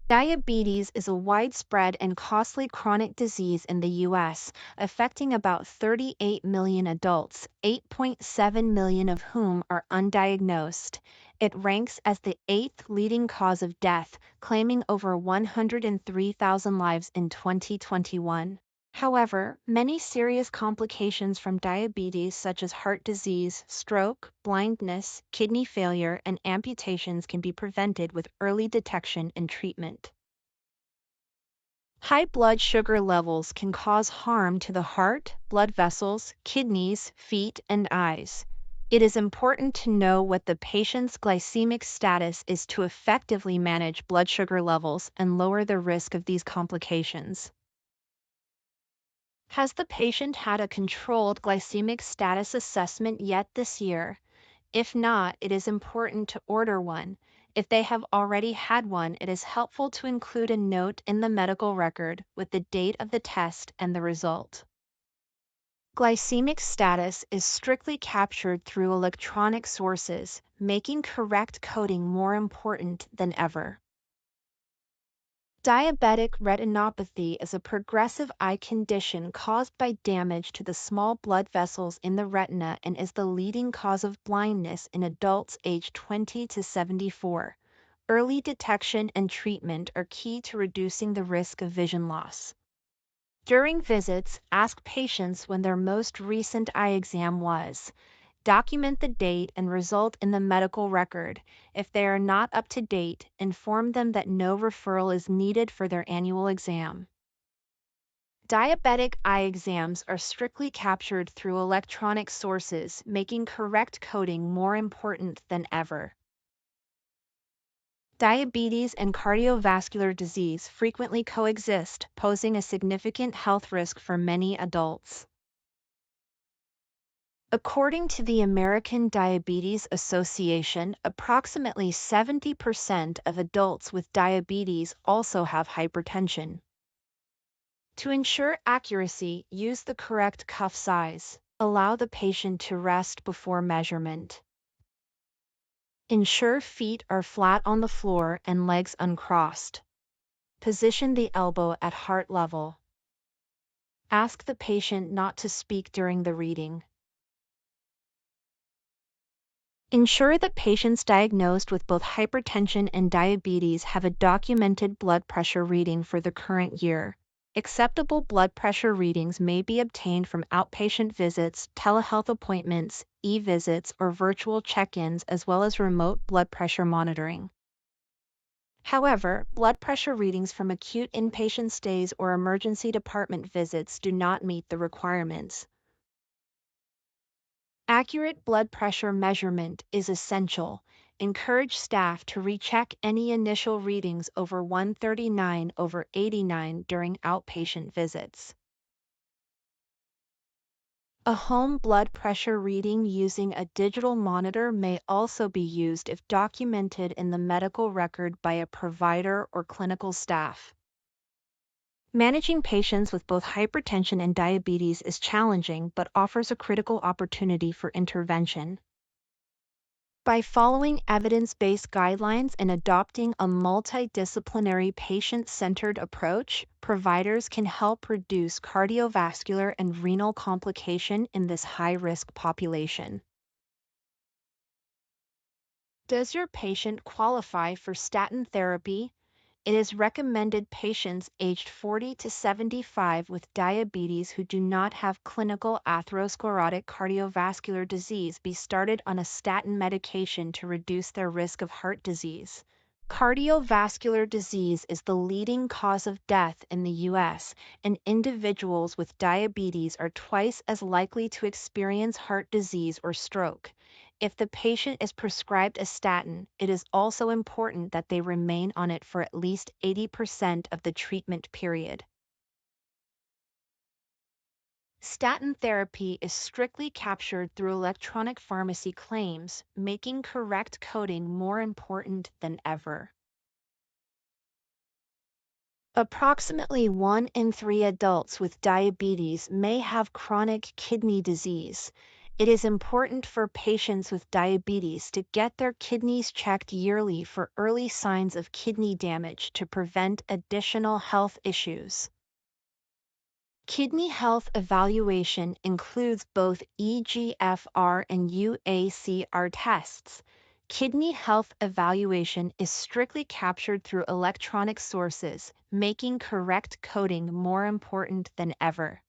Diabetes is a widespread and costly chronic disease in the U.S., affecting about 38 million adults, 8.7 million of whom are undiagnosed. It ranks as the eighth leading cause of death, claiming over 103,000 lives in 2021. However, many serious complications from diabetes, such as heart disease, stroke, blindness, kidney failure, and amputations, can be prevented with early detection and treatment. High blood sugar levels can cause harm to the heart, blood vessels, kidneys, feet, and eyes. It is important to know what the patient's glycemic status is to effectively manage blood sugar levels and lower the risk of these complications. Has the patient had a controlled glycemic status assessment yet this year? If not, it is important to order one. If they have already had one, it is helpful to include a note in the medical record with the date of the test and the result. Glycemic status is strictly captured through electronic sources, making correct coding more important than ever. Diabetic retinopathy is a progressive eye condition caused by damage to the small blood vessels in the retina and is the leading cause of blindness in adults aged 20 to 74. Early detection and treatment are key to reducing the risk of vision loss. During visits, ask patients when their most recent eye exam was. Document the date and result in the medical record. If they are not up to date, inform them that no referral is needed for their annual exam. Diabetic eye exams are strictly captured through electronic sources, making correct coding more important than ever. Diabetes and cardiovascular disease frequently coexist, posing a significant health risk for many adults. According to the American Diabetes Association, approximately 70% of adults with diabetes also have hypertension. To ensure accuracy, use the correct cuff size. Allow the patient to rest before measurement. Ensure feet are flat on the floor and legs uncrossed. Position the elbow at heart level. Ask the patient not to speak during the reading. Ensure that patients diagnosed with both hypertension and diabetes have a documented blood pressure reading for the current year. Acceptable blood pressure readings may be obtained from outpatient visits, telehealth appointments, e-visits, or virtual check-ins, as well as remote blood pressure monitoring. However, blood pressure readings from acute inpatient stays or emergency department visits do not meet the requirements. Accurate blood pressure measurement is essential. Encourage staff to recheck any initial readings over 139/89 during outpatient visits. A home blood pressure reading using a digital monitor may also be used if documented in the medical record by a provider or clinical staff. Managing patients with both hypertension and diabetes is challenging but offers a critical opportunity for intervention. By following evidence-based guidelines and adopting a multidisciplinary patient-centered approach, providers can help reduce cardiovascular and renal complication in this high-risk population. Does your patient qualify for statin therapy? It is recommended patients aged 40 to 75 with diabetes who do not have clinical atherosclerotic cardiovascular disease be started on a statin medication to reduce their risk of heart disease. Cardiovascular disease is the leading cause of death in the U.S., and individuals with diabetes are twice as likely to experience heart disease or stroke. If the patient is prescribed a statin, it is also important that they remain on it for at least 80% of the treatment period. Statin therapy is strictly captured through electronic pharmacy claims, making correct coding more important than ever. Approximately 1 in 3 adults with diabetes may have chronic kidney disease. It is important for patients with diabetes to get their kidneys checked yearly for early signs of kidney damage to prevent additional health issues. Kidney health evaluation includes both eGFR and UACR tests. Kidney health evaluation is strictly captured through electronic sources, making correct coding more important than ever.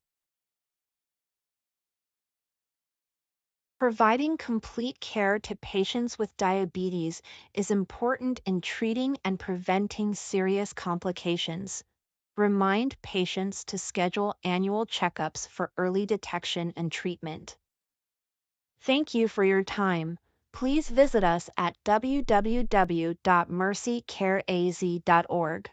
Providing complete care to patients with diabetes is important in treating and preventing serious complications. Remind patients to schedule annual checkups for early detection and treatment. Thank you for your time. Please visit us at www.mercycareaz.org.